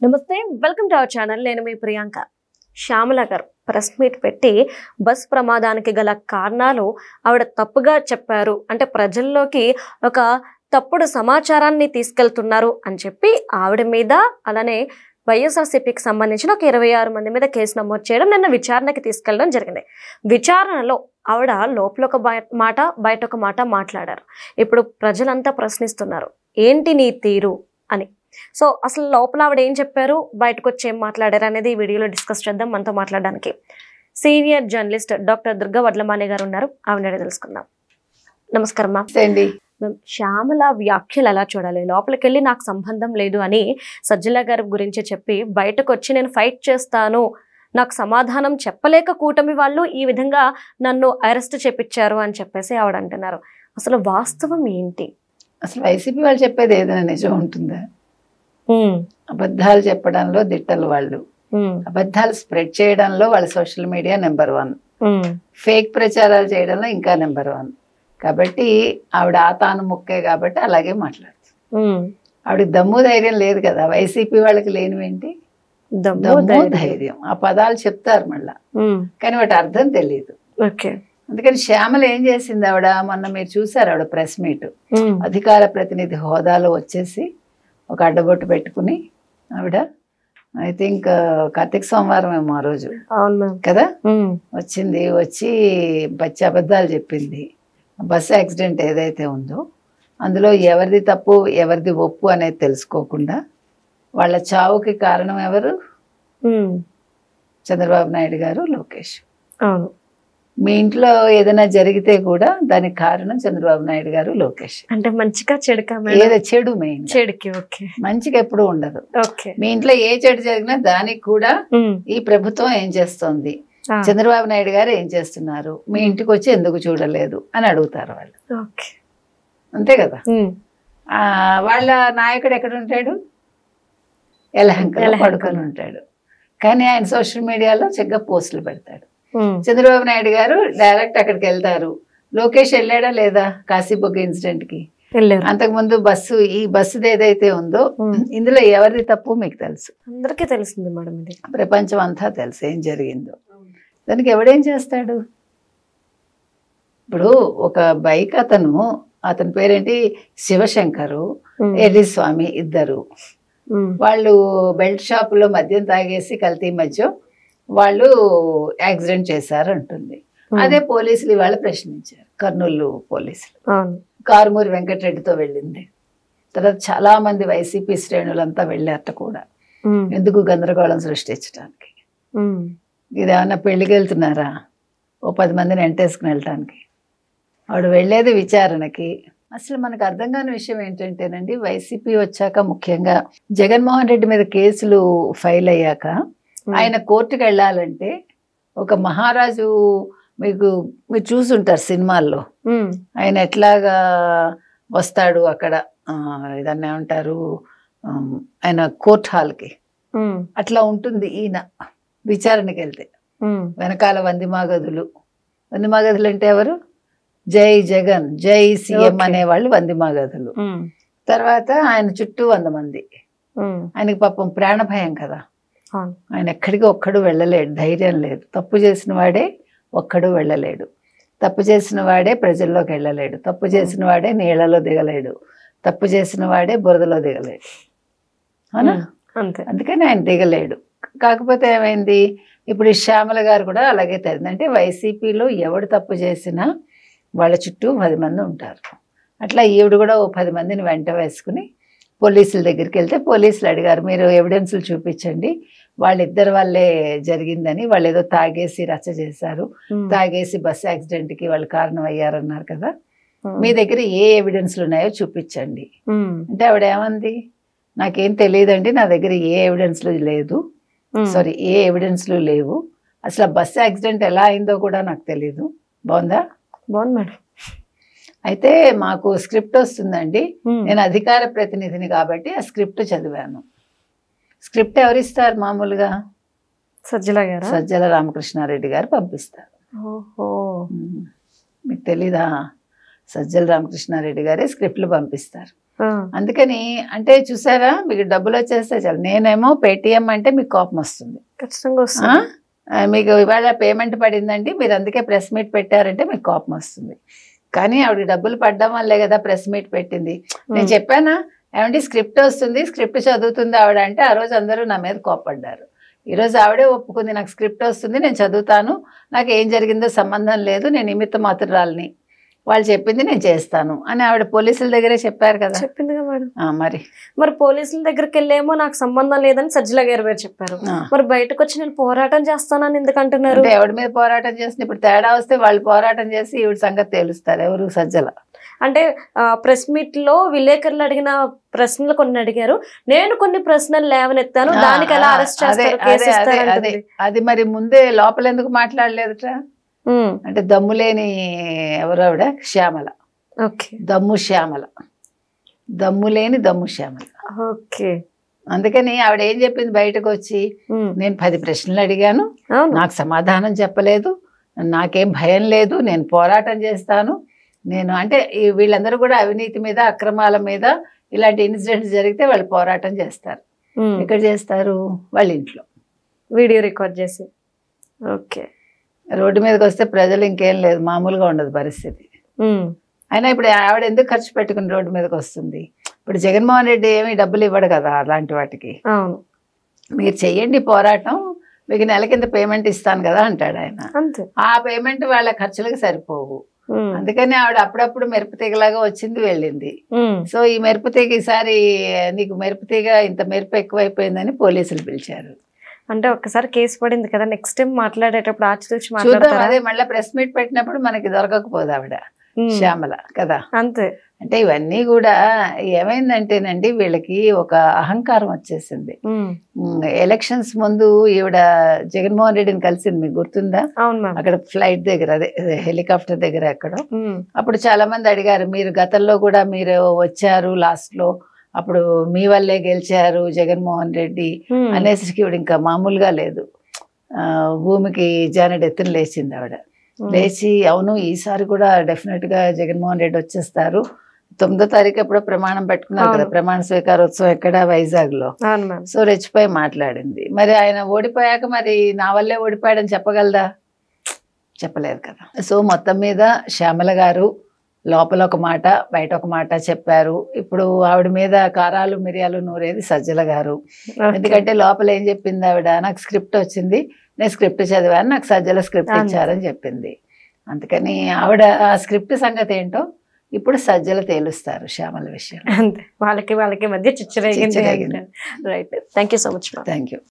నమస్తే, welcome to our channel. నేను మీ ప్రియాంక. శ్యామల గారు ప్రెస్ మీట్ పెట్టి బస్ ప్రమాదానికి గల కారణాలు ఆవిడ తప్పుగా చెప్పారు, అంటే ప్రజల్లోకి ఒక తప్పుడు సమాచారాన్ని తీసుకెళ్తున్నారు అని చెప్పి ఆవిడ మీద, అలానే వైఎస్ఆర్సీపీకి సంబంధించిన ఒక 26 మంది మీద కేసు నమోదు చేయడం, నిన్న విచారణకి తీసుకెళ్లడం జరిగింది. విచారణలో ఆవిడ లోపల ఒక మాట, బయట ఒక మాట మాట్లాడారు. ఇప్పుడు ప్రజలంతా ప్రశ్నిస్తున్నారు, ఏంటి నీ తీరు అని. సో అసలు లోపల ఆవిడ ఏం చెప్పారు, బయటకు వచ్చి ఏం మాట్లాడారు అనేది ఈ వీడియోలో డిస్కస్ చేద్దాం. మనతో మాట్లాడడానికి సీనియర్ జర్నలిస్ట్ డాక్టర్ దుర్గా వడ్లమానే గారు ఉన్నారు. ఆవిడ తెలుసుకుందాం. నమస్కారం అండి. శ్యామల వ్యాఖ్యలు ఎలా చూడాలి? లోపలికి వెళ్ళి నాకు సంబంధం లేదు అని సజ్జల గారి గురించి చెప్పి బయటకు వచ్చి నేను ఫైట్ చేస్తాను, నాకు సమాధానం చెప్పలేక కూటమి వాళ్ళు ఈ విధంగా నన్ను అరెస్ట్ చేపించారు అని చెప్పేసి ఆవిడ అంటున్నారు. అసలు వాస్తవం ఏంటి? అసలు వైసీపీ వాళ్ళు చెప్పేది ఏదైనా నిజం ఉంటుందా? అబద్ధాలు చెప్పడంలో దిట్టలు వాళ్ళు. అబద్ధాలు స్ప్రెడ్ చేయడంలో వాళ్ళ సోషల్ మీడియా నెంబర్ 1, ఫేక్ ప్రచారాలు చేయడంలో ఇంకా నెంబర్ 1. కాబట్టి ఆవిడ తాను ముక్కే కాబట్టి అలాగే మాట్లాడుతుంది. ఆవిడకి దమ్ము ధైర్యం లేదు కదా. వైసీపీ వాళ్ళకి లేనివేంటి? దమ్ము ధైర్యం. ఆ పదాలు చెప్తారు మళ్ళా, కానీ వాటి అర్థం తెలియదు. అందుకని శ్యామల ఏం చేసింది ఆవిడ, మొన్న మీరు చూసారు ఆవిడ ప్రెస్ మీట్, అధికార ప్రతినిధి హోదాలో వచ్చేసి ఒక అడ్డబొట్టు పెట్టుకుని ఆవిడ, ఐ థింక్ కార్తీక సోమవారం ఏమో ఆ రోజు కదా వచ్చింది, వచ్చి పచ్చి అబద్ధాలు చెప్పింది. బస్సు యాక్సిడెంట్ ఏదైతే ఉందో అందులో ఎవరిది తప్పు ఎవరిది ఒప్పు అనేది తెలుసుకోకుండా వాళ్ళ చావుకి కారణం ఎవరు? చంద్రబాబు నాయుడు గారు, లోకేష్. మీ ఇంట్లో ఏదైనా జరిగితే కూడా దానికి కారణం చంద్రబాబు నాయుడు గారు, లోకేష్. అంటే మంచిగా చెడుకా? ఏదో చెడు మెయిన్, చెడుకి మంచిగా ఎప్పుడు ఉండదు. మీ ఇంట్లో ఏ చెడు జరిగినా దానికి కూడా ఈ ప్రభుత్వం ఏం చేస్తోంది, చంద్రబాబు నాయుడు గారు ఏం చేస్తున్నారు, మీ ఇంటికి వచ్చి ఎందుకు చూడలేదు అని అడుగుతారు వాళ్ళు. అంతే కదా. వాళ్ళ నాయకుడు ఎక్కడ ఉంటాడు? యలహంకలో పడుకొని ఉంటాడు, కానీ ఆయన సోషల్ మీడియాలో చక్కగా పోస్టులు పెడతాడు. చంద్రబాబు నాయుడు గారు డైరెక్ట్ అక్కడికి వెళ్తారు. లోకేష్ వెళ్ళాడా లేదా కాశీబొగ్గ ఇన్సిడెంట్ కి? అంతకుముందు ఈ బస్సుది ఏదైతే ఉందో ఇందులో ఎవరిది తప్పు మీకు తెలుసు, అందరికీ తెలిసింది మేడం. ఇది ప్రపంచం అంతా తెలుసు ఏం జరిగిందో. దానికి ఎవడేం చేస్తాడు? ఇప్పుడు ఒక బైక్ అతని పేరేంటి, శివశంకరు, ఎర్రిస్వామి, ఇద్దరు వాళ్ళు బెల్ట్ షాపులో మద్యం తాగేసి కల్తీ మధ్య వాళ్ళు యాక్సిడెంట్ చేశారు అంటుంది. అదే పోలీసులు ఇవాళ ప్రశ్నించారు, కర్నూలు పోలీసులు. కారుమూరి వెంకటరెడ్డితో వెళ్ళింది. తర్వాత చాలా మంది వైసీపీ శ్రేణులంతా వెళ్ళారట కూడా, ఎందుకు గందరగోళం సృష్టించడానికి. ఇదేమన్నా పెళ్లికి వెళ్తున్నారా ఓ 10 మందిని వెంటేసుకుని వెళ్ళటానికి? ఆవిడ వెళ్ళేది విచారణకి. అసలు మనకు అర్థం కాని విషయం ఏంటంటేనండి, వైసీపీ వచ్చాక ముఖ్యంగా జగన్మోహన్ రెడ్డి మీద కేసులు ఫైల్ అయ్యాక ఆయన కోర్టుకు వెళ్ళాలంటే ఒక మహారాజు, మీరు చూసుంటారు సినిమాల్లో, ఆయన ఎట్లాగా వస్తాడు అక్కడ, ఇదన్నీ ఏమంటారు, ఆయన కోర్ట్ హాల్కి అట్లా ఉంటుంది. ఈయన విచారణకి వెళ్తే వెనకాల వందిమాగదులు అంటే ఎవరు? జై జగన్, జై సీఎం అనేవాళ్ళు వందిమాగదులు. తర్వాత ఆయన చుట్టూ 100 మంది. ఆయనకి పాపం ప్రాణ భయం కదా, ఆయన ఎక్కడికి ఒక్కడు వెళ్ళలేడు, ధైర్యం లేదు. తప్పు చేసిన వాడే ఒక్కడు వెళ్ళలేడు, తప్పు చేసిన వాడే ప్రజల్లోకి వెళ్ళలేడు, తప్పు చేసిన వాడే నీళ్లలో దిగలేడు, తప్పు చేసిన వాడే బురదలో దిగలేడు. అవునా? అందుకని ఆయన దిగలేడు. కాకపోతే ఏమైంది, ఇప్పుడు శ్యామల గారు కూడా అలాగే తెలియదు. అంటే వైసీపీలో ఎవడు తప్పు చేసినా వాళ్ళ చుట్టూ 10 మంది ఉంటారు. అట్లా ఈవిడ కూడా ఓ 10 మందిని వెంట వేసుకుని పోలీసుల దగ్గరికి వెళ్తే పోలీసులు అడిగారు, మీరు ఎవిడెన్స్లు చూపించండి, వాళ్ళిద్దరు వాళ్ళే జరిగిందని, వాళ్ళు ఏదో తాగేసి రచ్చ చేశారు, తాగేసి బస్ యాక్సిడెంట్కి వాళ్ళు కారణం అయ్యారన్నారు కదా, మీ దగ్గర ఏ ఎవిడెన్స్లు ఉన్నాయో చూపించండి అంటే ఆవిడ ఏమంది, నాకేం తెలియదండి, నా దగ్గర ఏ ఎవిడెన్స్లు లేదు, సారీ ఏ ఎవిడెన్స్లు లేవు, అసలు ఆ బస్ యాక్సిడెంట్ ఎలా అయిందో కూడా నాకు తెలీదు. బాగుందా? బాగుంది మేడం. అయితే మాకు స్క్రిప్ట్ వస్తుందండి, నేను అధికార ప్రతినిధిని కాబట్టి ఆ స్క్రిప్ట్ చదివాను. స్క్రిప్ట్ ఎవరిస్తారు మామూలుగా? సజ్జల రామకృష్ణారెడ్డి గారు పంపిస్తారు. మీకు తెలీదా? సజ్జల రామకృష్ణారెడ్డి గారే స్క్రిప్ట్లు పంపిస్తారు. అందుకని అంటే చూసారా, మీకు డబ్బులు వచ్చేస్తే చాలు. నేనేమో పేటిఎం అంటే మీకు కోపం వస్తుంది, ఖచ్చితంగా వస్తుంది. మీకు ఇవాళ పేమెంట్ పడిందండి, మీరు అందుకే ప్రెస్ మీట్ పెట్టారంటే మీకు కోపం వస్తుంది. కానీ ఆవిడ డబ్బులు పడ్డం వల్లే కదా ప్రెస్ మీట్ పెట్టింది. నేను చెప్పానా ఏమంటే స్క్రిప్ట్ వస్తుంది, స్క్రిప్ట్ చదువుతుంది ఆవిడ అంటే ఆ రోజు అందరూ నా మీద కోపడ్డారు. ఈరోజు ఆవిడే ఒప్పుకుంది, నాకు స్క్రిప్ట్ వస్తుంది, నేను చదువుతాను, నాకు ఏం జరిగిందో సంబంధం లేదు, నేను నిమిత్త మాత్రాలని, వాళ్ళు చెప్పింది నేను చేస్తాను అని ఆవిడ పోలీసుల దగ్గరే చెప్పారు కదా. చెప్పిందిగా మేడం. మరి పోలీసుల దగ్గరికి వెళ్ళేమో నాకు సంబంధం లేదని సజ్జల గారు చెప్పారు. మరి బయటకు వచ్చి నేను పోరాటం చేస్తానని ఎందుకంటున్నారు? అంటే ఎవరి మీద పోరాటం చేస్తుంది? ఇప్పుడు తేడా వస్తే వాళ్ళు పోరాటం చేసి ఈవిడ సంగతి తేలుస్తారు. ఎవరు? సజ్జల. అంటే ప్రెస్ మీట్ లో విలేకరులు అడిగిన ప్రశ్నలు కొన్ని అడిగారు, నేను కొన్ని ప్రశ్నలు లేవనెత్తాను, దానికి ఎలా అరెస్ట్ చేస్తారు, కేసు ఇస్తారు. అది మరి ముందే లోపల ఎందుకు మాట్లాడలేదుట? అంటే దమ్ము లేని ఎవరు ఆవిడ? శ్యామల. దమ్ము శ్యామల, దమ్ము లేని దమ్ము శ్యామల. అందుకని ఆవిడ ఏం చెప్పింది బయటకు వచ్చి, నేను 10 ప్రశ్నలు అడిగాను, నాకు సమాధానం చెప్పలేదు, నాకేం భయం లేదు, నేను పోరాటం చేస్తాను. నేను అంటే వీళ్ళందరూ కూడా అవినీతి మీద, అక్రమాల మీద, ఇలాంటి ఇన్సిడెంట్స్ జరిగితే వాళ్ళు పోరాటం చేస్తారు. ఎక్కడ చేస్తారు? వాళ్ళ ఇంట్లో వీడియో రికార్డ్ చేసి. రోడ్డు మీదకి వస్తే ప్రజలు ఇంకేం లేదు, మామూలుగా ఉండదు పరిస్థితి. అయినా ఇప్పుడు ఆవిడ ఎందుకు ఖర్చు పెట్టుకుని రోడ్డు మీదకి వస్తుంది? ఇప్పుడు జగన్మోహన్ రెడ్డి ఏమీ డబ్బులు ఇవ్వడు కదా అలాంటి వాటికి. మీరు చెయ్యండి పోరాటం, మీకు నెల కింద పేమెంట్ ఇస్తాను కదా అంటాడు ఆయన. ఆ పేమెంట్ వాళ్ళ ఖర్చులకు సరిపోవు. అందుకని ఆవిడ అప్పుడప్పుడు మెరుపుతీగలాగా వచ్చింది వెళ్ళింది. సో ఈ మెరుపుతీగ ఈసారి నీకు మెరుపుతీగ ఇంత మెరుపు ఎక్కువైపోయిందని పోలీసులు పిలిచారు. అంటే ఒక్కసారి కేసు పడింది కదా, నెక్స్ట్ టైం మాట్లాడేటప్పుడు ఆచితూచి చూద్దాం. అదే మళ్ళీ ప్రెస్ మీట్ పెట్టినప్పుడు మనకి దొరకకపోదు ఆవిడ శ్యామల కదా. అంతే. అంటే ఇవన్నీ కూడా ఏమైందంటేనండి, వీళ్ళకి ఒక అహంకారం వచ్చేసింది. ఎలక్షన్స్ ముందు ఈవిడ జగన్మోహన్ రెడ్డిని కలిసింది, మీకు గుర్తుందా? అక్కడ ఫ్లైట్ దగ్గర, అదే హెలికాప్టర్ దగ్గర ఎక్కడ. అప్పుడు చాలా మంది అడిగారు, మీరు గతంలో కూడా మీరు వచ్చారు లాస్ట్ లో, అప్పుడు మీ వల్లే గెలిచారు జగన్మోహన్ రెడ్డి అనేసరికి ఈవిడ ఇంకా మామూలుగా లేదు, భూమికి జానెడెత్తున లేచింది ఆవిడ. లేచి అవును ఈసారి కూడా డెఫినెట్ గా జగన్మోహన్ రెడ్డి వచ్చేస్తారు, 9వ తారీఖు ఎప్పుడో ప్రమాణం పెట్టుకున్నారు కదా, ప్రమాణ స్వీకారోత్సవం ఎక్కడ? వైజాగ్ లో. సో రెచ్చిపోయి మాట్లాడింది. మరి ఆయన ఓడిపోయాక మరి నా వల్లే ఓడిపోయాడని చెప్పగలదా? చెప్పలేదు కదా. సో మొత్తం మీద శ్యామల గారు లోపల ఒక మాట, బయట ఒక మాట చెప్పారు. ఇప్పుడు ఆవిడ మీద కారాలు మిరియాలు నూరేది సజ్జల గారు. ఎందుకంటే లోపల ఏం చెప్పింది ఆవిడ, నాకు స్క్రిప్ట్ వచ్చింది, నేను స్క్రిప్ట్ చదివాను, నాకు సజ్జల స్క్రిప్ట్ ఇచ్చారని చెప్పింది. అందుకని ఆవిడ ఆ స్క్రిప్ట్ సంగతి ఏంటో ఇప్పుడు సజ్జల తేలుస్తారు శ్యామల విషయం. అంతే, వాళ్ళకి మధ్య చిచ్చు రేగింది. Right, thank you so much. Thank you.